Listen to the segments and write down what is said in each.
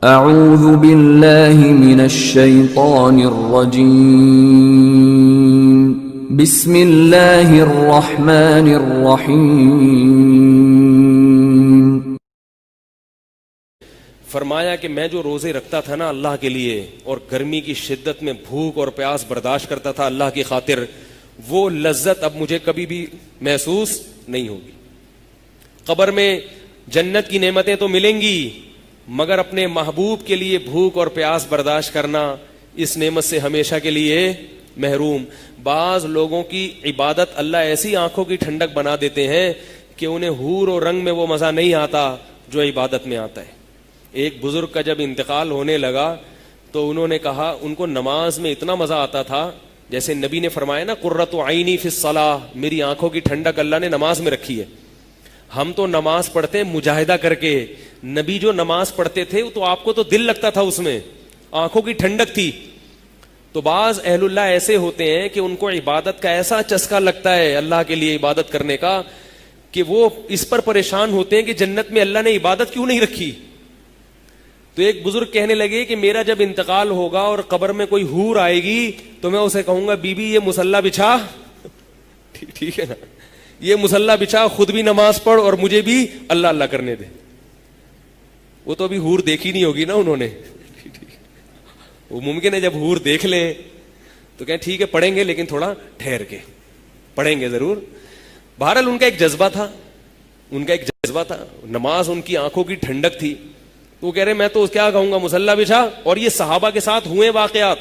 اعوذ باللہ من الشیطان الرجیم بسم اللہ الرحمن الرحیم۔ فرمایا کہ میں جو روزے رکھتا تھا نا اللہ کے لیے، اور گرمی کی شدت میں بھوک اور پیاس برداشت کرتا تھا اللہ کی خاطر، وہ لذت اب مجھے کبھی بھی محسوس نہیں ہوگی۔ قبر میں جنت کی نعمتیں تو ملیں گی، مگر اپنے محبوب کے لیے بھوک اور پیاس برداشت کرنا، اس نعمت سے ہمیشہ کے لیے محروم۔ بعض لوگوں کی عبادت اللہ ایسی آنکھوں کی ٹھنڈک بنا دیتے ہیں کہ انہیں حور و رنگ میں وہ مزہ نہیں آتا جو عبادت میں آتا ہے۔ ایک بزرگ کا جب انتقال ہونے لگا تو انہوں نے کہا ان کو نماز میں اتنا مزہ آتا تھا، جیسے نبی نے فرمایا نا قرۃ عینی فی الصلاۃ، میری آنکھوں کی ٹھنڈک اللہ نے نماز میں رکھی ہے۔ ہم تو نماز پڑھتے مجاہدہ کر کے، نبی جو نماز پڑھتے تھے تو آپ کو تو دل لگتا تھا، اس میں آنکھوں کی ٹھنڈک تھی۔ تو بعض اہل اللہ ایسے ہوتے ہیں کہ ان کو عبادت کا ایسا چسکا لگتا ہے اللہ کے لیے عبادت کرنے کا کہ وہ اس پر پریشان ہوتے ہیں کہ جنت میں اللہ نے عبادت کیوں نہیں رکھی۔ تو ایک بزرگ کہنے لگے کہ میرا جب انتقال ہوگا اور قبر میں کوئی حور آئے گی تو میں اسے کہوں گا بی بی یہ مصلی بچھا، ٹھیک ہے نا، یہ مصلی بچھا، خود بھی نماز پڑھ اور مجھے بھی اللہ اللہ کرنے دے۔ وہ تو ابھی حور دیکھی نہیں ہوگی نا انہوں نے، وہ ممکن ہے جب حور دیکھ لیں تو کہیں ٹھیک ہے پڑھیں گے، لیکن تھوڑا ٹھہر کے پڑھیں گے ضرور۔ بہرحال ان کا ایک جذبہ تھا، نماز ان کی آنکھوں کی ٹھنڈک تھی۔ تو وہ کہہ رہے میں تو کیا کہوں گا مصلی بچھا۔ اور یہ صحابہ کے ساتھ ہوئے واقعات۔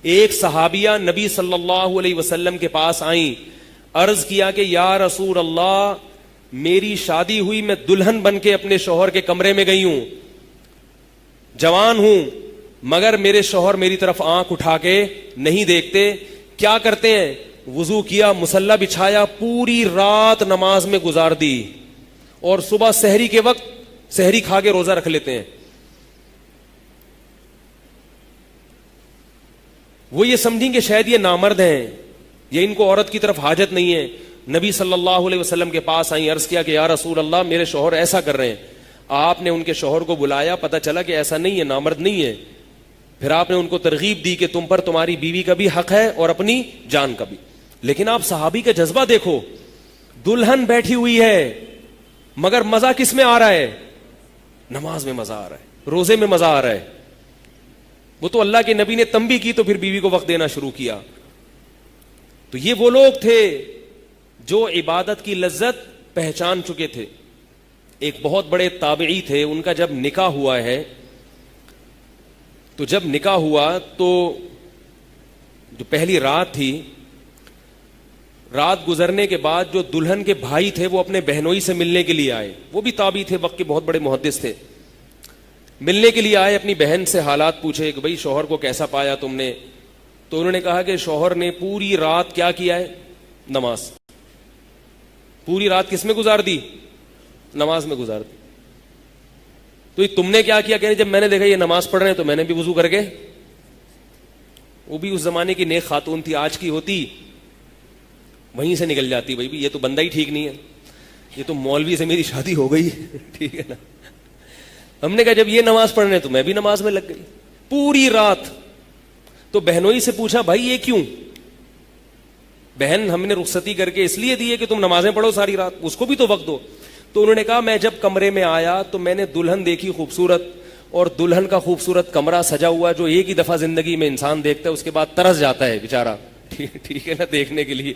ایک صحابیہ نبی صلی اللہ علیہ وسلم کے پاس آئیں، عرض کیا کہ یا رسول اللہ میری شادی ہوئی، میں دلہن بن کے اپنے شوہر کے کمرے میں گئی ہوں، جوان ہوں، مگر میرے شوہر میری طرف آنکھ اٹھا کے نہیں دیکھتے۔ کیا کرتے ہیں؟ وضو کیا، مصلی بچھایا، پوری رات نماز میں گزار دی، اور صبح سحری کے وقت سحری کھا کے روزہ رکھ لیتے ہیں۔ وہ یہ سمجھیں کہ شاید یہ نامرد ہیں، یہ ان کو عورت کی طرف حاجت نہیں ہے۔ نبی صلی اللہ علیہ وسلم کے پاس آئیں، عرض کیا کہ یا رسول اللہ میرے شوہر ایسا کر رہے ہیں۔ آپ نے ان کے شوہر کو بلایا، پتہ چلا کہ ایسا نہیں ہے، نامرد نہیں ہے۔ پھر آپ نے ان کو ترغیب دی کہ تم پر تمہاری بیوی کا بھی حق ہے اور اپنی جان کا بھی۔ لیکن آپ صحابی کا جذبہ دیکھو، دلہن بیٹھی ہوئی ہے مگر مزہ کس میں آ رہا ہے؟ نماز میں مزہ آ رہا ہے، روزے میں مزہ آ رہا ہے۔ وہ تو اللہ کے نبی نے تنبیہ کی تو پھر بیوی کو وقت دینا شروع کیا۔ تو یہ وہ لوگ تھے جو عبادت کی لذت پہچان چکے تھے۔ ایک بہت بڑے تابعی تھے، ان کا جب نکاح ہوا ہے تو جب نکاح ہوا تو جو پہلی رات تھی، رات گزرنے کے بعد جو دلہن کے بھائی تھے وہ اپنے بہنوئی سے ملنے کے لیے آئے۔ وہ بھی تابعی تھے، وقت کے بہت بڑے محدث تھے۔ ملنے کے لیے آئے، اپنی بہن سے حالات پوچھے کہ بھئی شوہر کو کیسا پایا تم نے؟ تو انہوں نے کہا کہ شوہر نے پوری رات کیا کیا ہے؟ نماز۔ پوری رات کس میں گزار دی؟ نماز میں گزار دی۔ تو یہ تم نے کیا کیا؟ کہ جب میں نے دیکھا یہ نماز پڑھ رہے ہیں تو میں نے بھی وضو کر کے، وہ بھی اس زمانے کی نیک خاتون تھی، آج کی ہوتی وہیں سے نکل جاتی، بھائی یہ تو بندہ ہی ٹھیک نہیں ہے، یہ تو مولوی سے میری شادی ہو گئی، ٹھیک ہے نا۔ ہم نے کہا جب یہ نماز پڑھ رہے ہیں تو میں بھی نماز میں لگ گئی پوری رات۔ تو بہنوئی سے پوچھا بھائی یہ کیوں؟ بہن ہم نے رخصتی کر کے اس لیے دی ہے کہ تم نمازیں پڑھو ساری رات، اس کو بھی تو وقت دو۔ تو انہوں نے کہا میں جب کمرے میں آیا تو میں نے دلہن دیکھی خوبصورت، اور دلہن کا خوبصورت کمرہ سجا ہوا جو ایک ہی دفعہ زندگی میں انسان دیکھتا ہے، اس کے بعد ترس جاتا ہے بیچارہ، ٹھیک ہے نا، دیکھنے کے لیے۔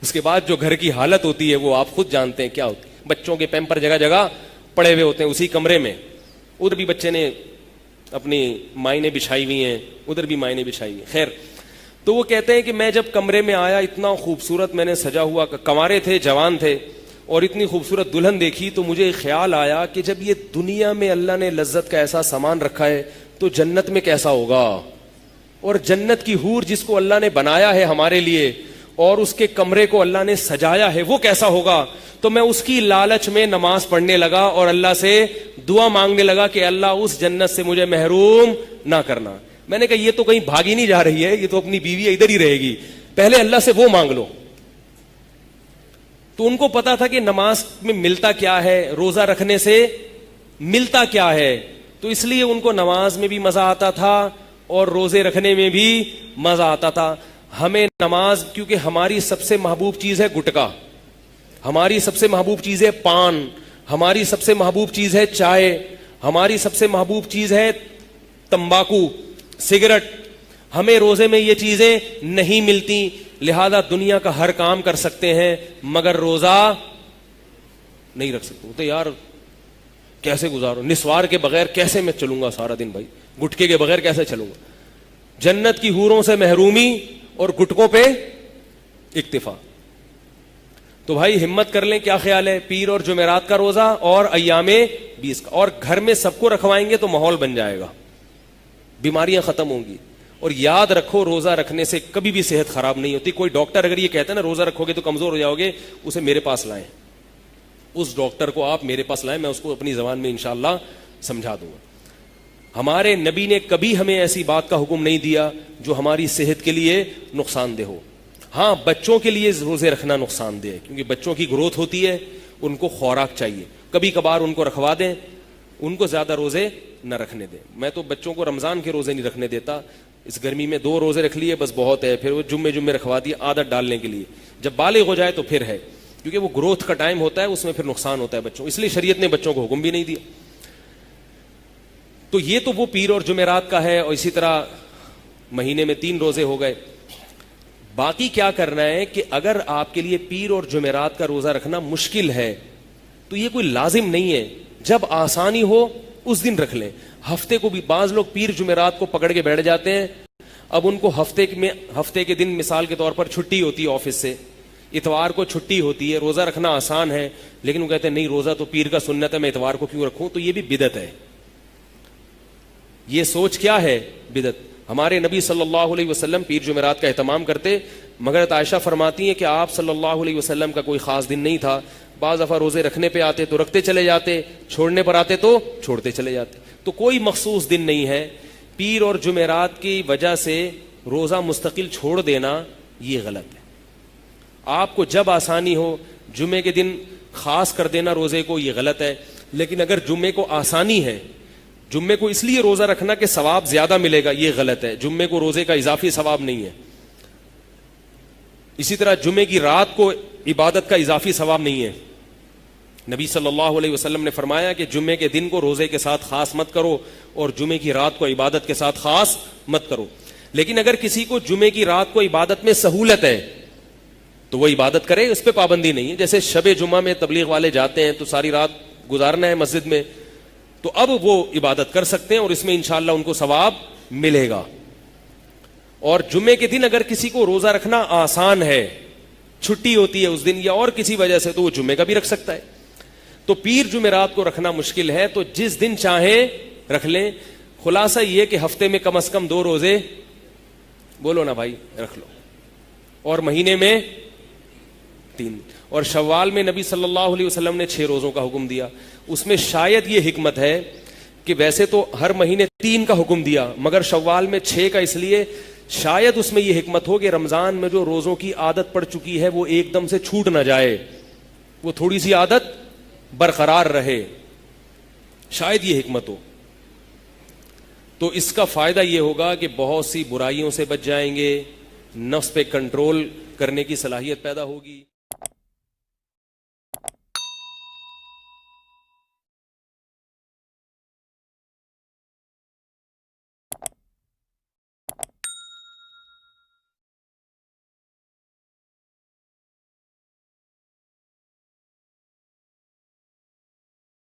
اس کے بعد جو گھر کی حالت ہوتی ہے وہ آپ خود جانتے ہیں کیا ہوتی ہے۔ بچوں کے پیمپر جگہ جگہ پڑے ہوئے ہوتے ہیں اسی کمرے میں، ادھر بھی بچے نے اپنی مائنے بچھائی ہوئی ہیں، ادھر بھی مائنے بچھائی ہوئی ہیں۔ خیر، تو وہ کہتے ہیں کہ میں جب کمرے میں آیا اتنا خوبصورت میں نے سجا ہوا، کنوارے تھے، جوان تھے، اور اتنی خوبصورت دلہن دیکھی تو مجھے خیال آیا کہ جب یہ دنیا میں اللہ نے لذت کا ایسا سامان رکھا ہے تو جنت میں کیسا ہوگا، اور جنت کی حور جس کو اللہ نے بنایا ہے ہمارے لیے اور اس کے کمرے کو اللہ نے سجایا ہے وہ کیسا ہوگا۔ تو میں اس کی لالچ میں نماز پڑھنے لگا اور اللہ سے دعا مانگنے لگا کہ اللہ اس جنت سے مجھے محروم نہ کرنا۔ میں نے کہا یہ تو کہیں بھاگی نہیں جا رہی ہے، یہ تو اپنی بیوی ادھر ہی رہے گی، پہلے اللہ سے وہ مانگ لو۔ تو ان کو پتا تھا کہ نماز میں ملتا کیا ہے، روزہ رکھنے سے ملتا کیا ہے، تو اس لیے ان کو نماز میں بھی مزہ آتا تھا اور روزے رکھنے میں بھی مزہ آتا تھا. ہمیں نماز, کیونکہ ہماری سب سے محبوب چیز ہے گٹکا, ہماری سب سے محبوب چیز ہے پان, ہماری سب سے محبوب چیز ہے چائے, ہماری سب سے محبوب چیز ہے تمباکو, سگریٹ. ہمیں روزے میں یہ چیزیں نہیں ملتی, لہذا دنیا کا ہر کام کر سکتے ہیں مگر روزہ نہیں رکھ سکتے. تو یار کیسے گزارو, نسوار کے بغیر کیسے میں چلوں گا سارا دن بھائی, گٹکے کے بغیر کیسے چلوں گا. جنت کی حوروں سے محرومی اور گٹکوں پہ اکتفا. تو بھائی ہمت کر لیں. کیا خیال ہے, پیر اور جمعرات کا روزہ اور ایام 20 کا, اور گھر میں سب کو رکھوائیں گے تو ماحول بن جائے گا, بیماریاں ختم ہوں گی. اور یاد رکھو روزہ رکھنے سے کبھی بھی صحت خراب نہیں ہوتی. کوئی ڈاکٹر اگر یہ کہتا ہے نا روزہ رکھو گے تو کمزور ہو جاؤ گے, اسے میرے پاس لائیں, اس ڈاکٹر کو آپ میرے پاس لائیں, میں اس کو اپنی زبان میں انشاءاللہ سمجھا دوں گا. ہمارے نبی نے کبھی ہمیں ایسی بات کا حکم نہیں دیا جو ہماری صحت کے لیے نقصان دہ ہو. ہاں بچوں کے لیے روزے رکھنا نقصان دہ ہے, کیونکہ بچوں کی گروتھ ہوتی ہے, ان کو خوراک چاہیے. کبھی کبھار ان کو رکھوا دیں, ان کو زیادہ روزے نہ رکھنے دیں. میں تو بچوں کو رمضان کے روزے نہیں رکھنے دیتا. اس گرمی میں 2 روزے رکھ لیے بس بہت ہے, پھر وہ جمعے رکھوا دیے عادت ڈالنے کے لیے. جب بالغ ہو جائے تو پھر ہے, کیونکہ وہ گروتھ کا ٹائم ہوتا ہے, اس میں پھر نقصان ہوتا ہے بچوں, اس لیے شریعت نے بچوں کو حکم بھی نہیں دیا. تو یہ تو وہ پیر اور جمعرات کا ہے. اور اسی طرح مہینے میں 3 روزے ہو گئے. باقی کیا کرنا ہے کہ اگر آپ کے لیے پیر اور جمعرات کا روزہ رکھنا مشکل ہے تو یہ کوئی لازم نہیں ہے, جب آسانی ہو اس دن رکھ لیں. ہفتے کو بھی بعض لوگ پیر جمعرات کو پکڑ کے بیٹھ جاتے ہیں. اب ان کو ہفتے کے دن مثال کے طور پر چھٹی ہوتی ہے آفس سے, اتوار کو چھٹی ہوتی ہے, روزہ رکھنا آسان ہے, لیکن وہ کہتے ہیں نہیں روزہ تو پیر کا سنت ہے, میں اتوار کو کیوں رکھوں. تو یہ بھی بدعت ہے. یہ سوچ کیا ہے, بدعت. ہمارے نبی صلی اللہ علیہ وسلم پیر جمعرات کا اہتمام کرتے, مگر عائشہ فرماتی ہیں کہ آپ صلی اللہ علیہ وسلم کا کوئی خاص دن نہیں تھا. بعض دفعہ روزے رکھنے پہ آتے تو رکھتے چلے جاتے, چھوڑنے پر آتے تو چھوڑتے چلے جاتے. تو کوئی مخصوص دن نہیں ہے. پیر اور جمعرات کی وجہ سے روزہ مستقل چھوڑ دینا یہ غلط ہے. آپ کو جب آسانی ہو جمعے کے دن خاص کر دینا روزے کو, یہ غلط ہے. لیکن اگر جمعے کو آسانی ہے, جمعے کو اس لیے روزہ رکھنا کہ ثواب زیادہ ملے گا, یہ غلط ہے. جمعے کو روزے کا اضافی ثواب نہیں ہے. اسی طرح جمعے کی رات کو عبادت کا اضافی ثواب نہیں ہے. نبی صلی اللہ علیہ وسلم نے فرمایا کہ جمعے کے دن کو روزے کے ساتھ خاص مت کرو اور جمعے کی رات کو عبادت کے ساتھ خاص مت کرو. لیکن اگر کسی کو جمعے کی رات کو عبادت میں سہولت ہے تو وہ عبادت کرے, اس پہ پابندی نہیں ہے. جیسے شب جمعہ میں تبلیغ والے جاتے ہیں تو ساری رات گزارنا ہے مسجد میں, تو اب وہ عبادت کر سکتے ہیں اور اس میں انشاءاللہ ان کو ثواب ملے گا. اور جمعے کے دن اگر کسی کو روزہ رکھنا آسان ہے, چھٹی ہوتی ہے اس دن یا اور کسی وجہ سے, تو وہ جمعے کا بھی رکھ سکتا ہے. تو پیر جمعرات کو رکھنا مشکل ہے تو جس دن چاہیں رکھ لیں. خلاصہ یہ کہ ہفتے میں کم از کم 2 روزے, بولو نا بھائی, رکھ لو. اور مہینے میں 3. اور شوال میں نبی صلی اللہ علیہ وسلم نے 6 روزوں کا حکم دیا. اس میں شاید یہ حکمت ہے کہ ویسے تو ہر مہینے 3 کا حکم دیا, مگر شوال میں 6 کا اس لیے, شاید اس میں یہ حکمت ہو کہ رمضان میں جو روزوں کی عادت پڑ چکی ہے وہ ایک دم سے چھوٹ نہ جائے, وہ تھوڑی سی عادت برقرار رہے, شاید یہ حکمت ہو. تو اس کا فائدہ یہ ہوگا کہ بہت سی برائیوں سے بچ جائیں گے, نفس پہ کنٹرول کرنے کی صلاحیت پیدا ہوگی.